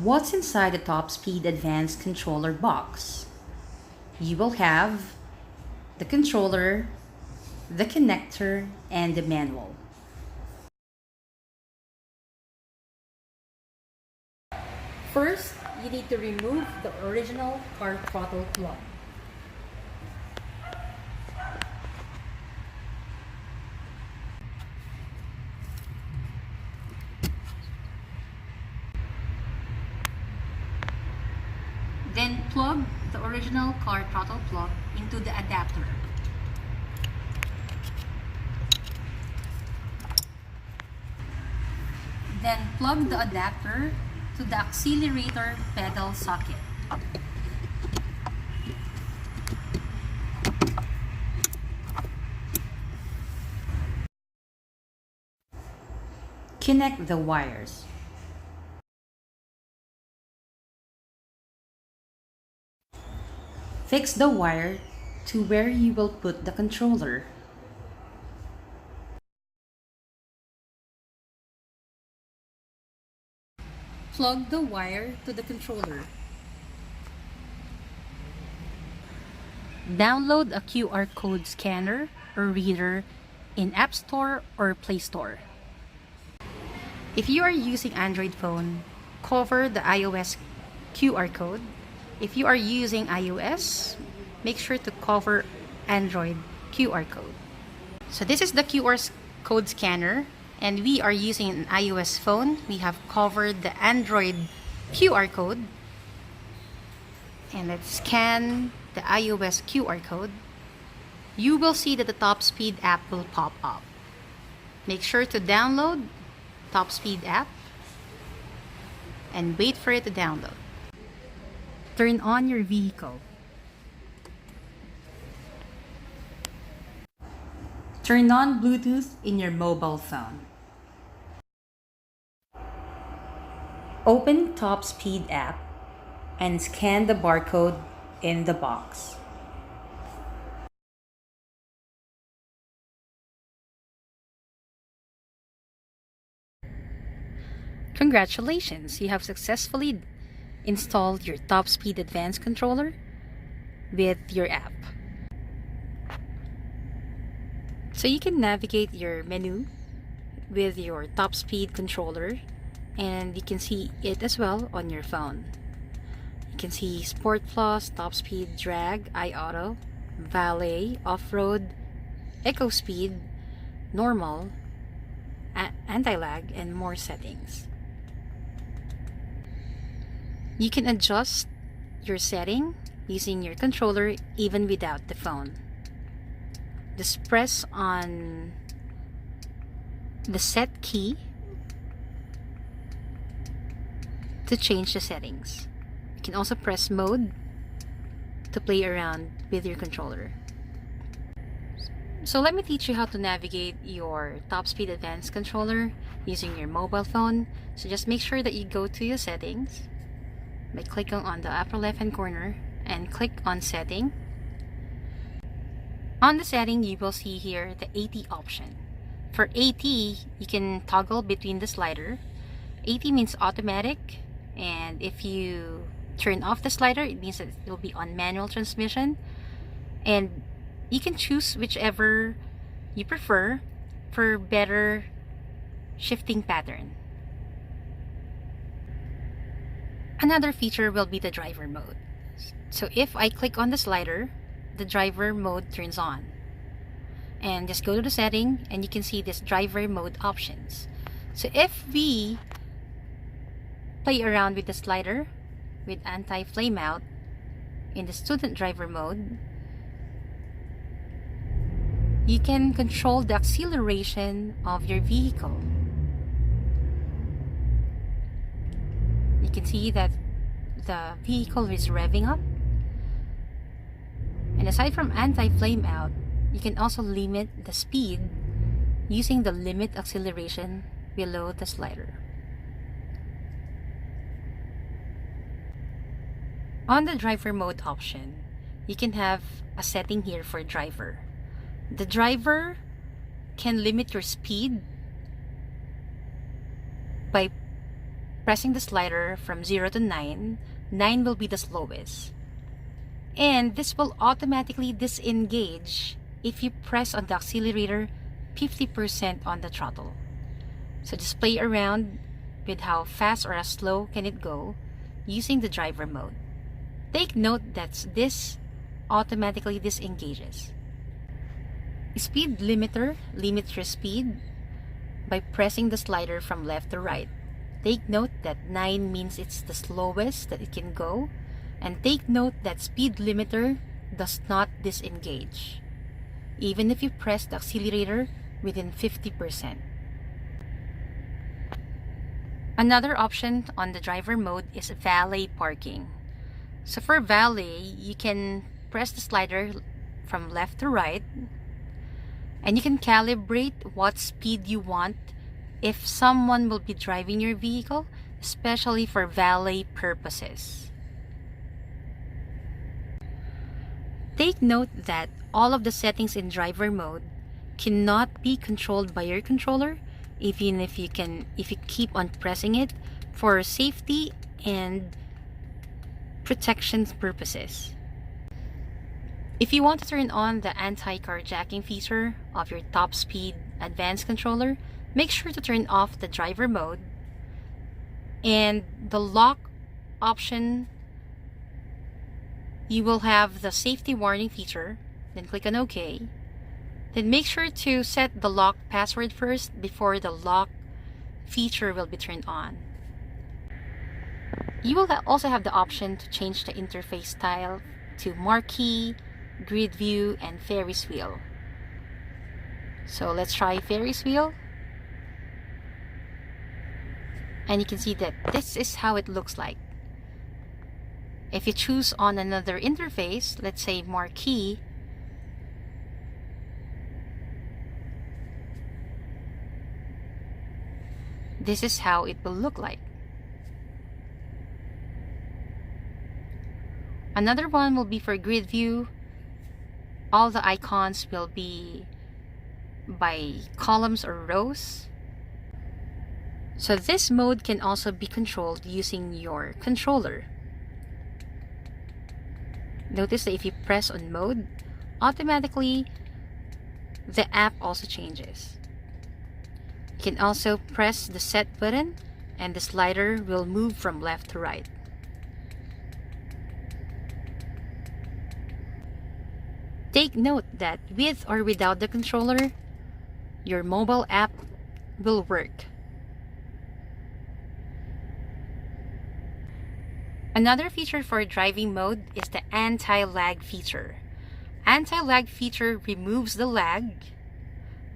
What's inside the Topspeed Advanced Controller box? You will have the controller, the connector, and the manual. First, you need to remove the original car throttle plug. Then plug the original car throttle plug into the adapter. Then plug the adapter to the accelerator pedal socket. Connect the wires. Fix the wire to where you will put the controller. Plug the wire to the controller. Download a QR code scanner or reader in App Store or Play Store. If you are using Android phone, cover the iOS QR code. If you are using iOS, make sure to cover Android QR code. So this is the QR code scanner, and we are using an iOS phone. We have covered the Android QR code. And let's scan the iOS QR code. You will see that the Topspeed app will pop up. Make sure to download Topspeed app and wait for it to download. Turn on your vehicle. Turn on Bluetooth in your mobile phone. Open Topspeed app and scan the barcode in the box. Congratulations, you have successfully installed your Topspeed Advanced controller with your app. So you can navigate your menu with your Topspeed controller, and you can see it as well on your phone. You can see Sport Plus, Topspeed, Drag, iAuto, Valet, Off-Road, Eco Speed, Normal, Anti-Lag, and more settings. You can adjust your setting using your controller even without the phone. Just press on the set key to change the settings. You can also press mode to play around with your controller. So let me teach you how to navigate your Topspeed Advanced controller using your mobile phone. So just make sure that you go to your settings by clicking on the upper left hand corner and click on setting. On the setting, you will see here the AT option. For AT, you can toggle between the slider. AT means automatic, and if you turn off the slider, it means that it will be on manual transmission. And you can choose whichever you prefer for better shifting pattern. Another feature will be the driver mode. So if I click on the slider, the driver mode turns on. And just go to the setting and you can see this driver mode options. So if we play around with the slider with anti-flame out in the student driver mode, you can control the acceleration of your vehicle. You can see that the vehicle is revving up. And aside from anti-flame out, you can also limit the speed using the limit acceleration below the slider. On the driver mode option, you can have a setting here for driver. The driver can limit your speed by pressing the slider from 0 to 9, 9 will be the slowest. And this will automatically disengage if you press on the accelerator 50% on the throttle. So just play around with how fast or how slow can it go using the driver mode. Take note that this automatically disengages. Speed limiter limits your speed by pressing the slider from left to right. Take note that 9 means it's the slowest that it can go, and take note that speed limiter does not disengage, even if you press the accelerator within 50%. Another option on the driver mode is valet parking. So for valet, you can press the slider from left to right, and you can calibrate what speed you want if someone will be driving your vehicle, especially for valet purposes. Take note that all of the settings in driver mode cannot be controlled by your controller, even if you keep on pressing it for safety and protection purposes. If you want to turn on the anti-carjacking feature of your Topspeed advanced controller, make sure to turn off the driver mode and the lock option. You will have the safety warning feature, then click on OK. Then make sure to set the lock password first before the lock feature will be turned on. You will also have the option to change the interface style to marquee, grid view, and Ferris wheel. So let's try Ferris wheel. And you can see that this is how it looks like. If you choose on another interface, let's say marquee, this is how it will look like. Another one will be for grid view. All the icons will be by columns or rows. So this mode can also be controlled using your controller. Notice that if you press on mode, automatically the app also changes. You can also press the set button and the slider will move from left to right. Take note that with or without the controller, your mobile app will work. Another feature for driving mode is the anti-lag feature. Anti-lag feature removes the lag,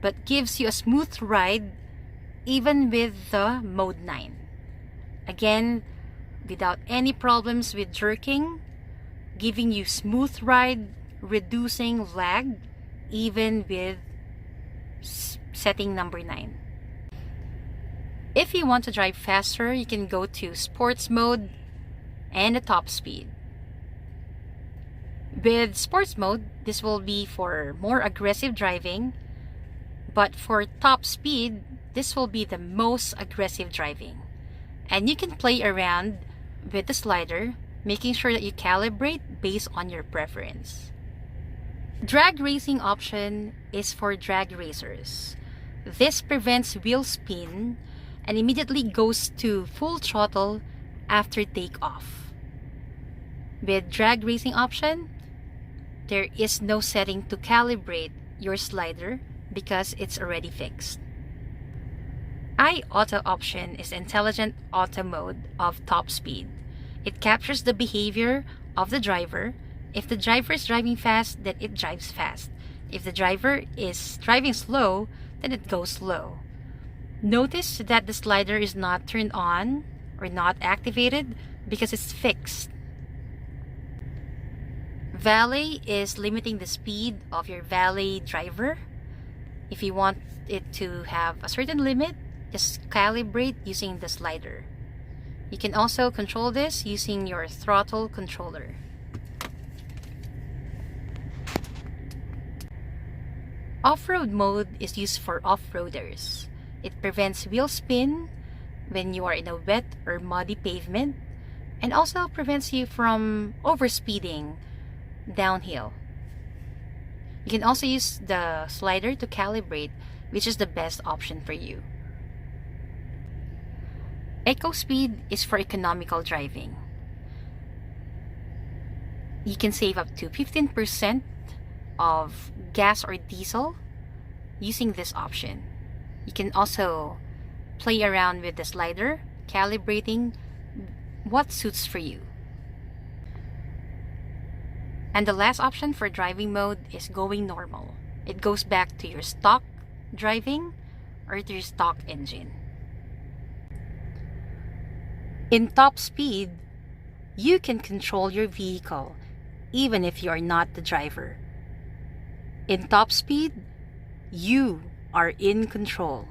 but gives you a smooth ride even with the mode 9. Again, without any problems with jerking, giving you smooth ride, reducing lag, even with setting number 9. If you want to drive faster, you can go to sports mode and the top speed. With sports mode, this will be for more aggressive driving, but for top speed, this will be the most aggressive driving. And you can play around with the slider, making sure that you calibrate based on your preference. Drag racing option is for drag racers. This prevents wheel spin and immediately goes to full throttle after takeoff. With drag racing option, there is no setting to calibrate your slider because it's already fixed. iAuto option is intelligent auto mode of Topspeed. It captures the behavior of the driver. If the driver is driving fast, then it drives fast. If the driver is driving slow, then it goes slow. Notice that the slider is not turned on or not activated because it's fixed. Valet is limiting the speed of your valet driver. If you want it to have a certain limit, just calibrate using the slider. You can also control this using your throttle controller. Off-road mode is used for off-roaders. It prevents wheel spin when you are in a wet or muddy pavement, and also prevents you from overspeeding downhill. You can also use the slider to calibrate, which is the best option for you. Eco Speed is for economical driving. You can save up to 15% of gas or diesel using this option. You can also play around with the slider, calibrating what suits for you. And the last option for driving mode is going normal. It goes back to your stock driving or to your stock engine. In Topspeed, you can control your vehicle even if you are not the driver. In Topspeed, you are in control.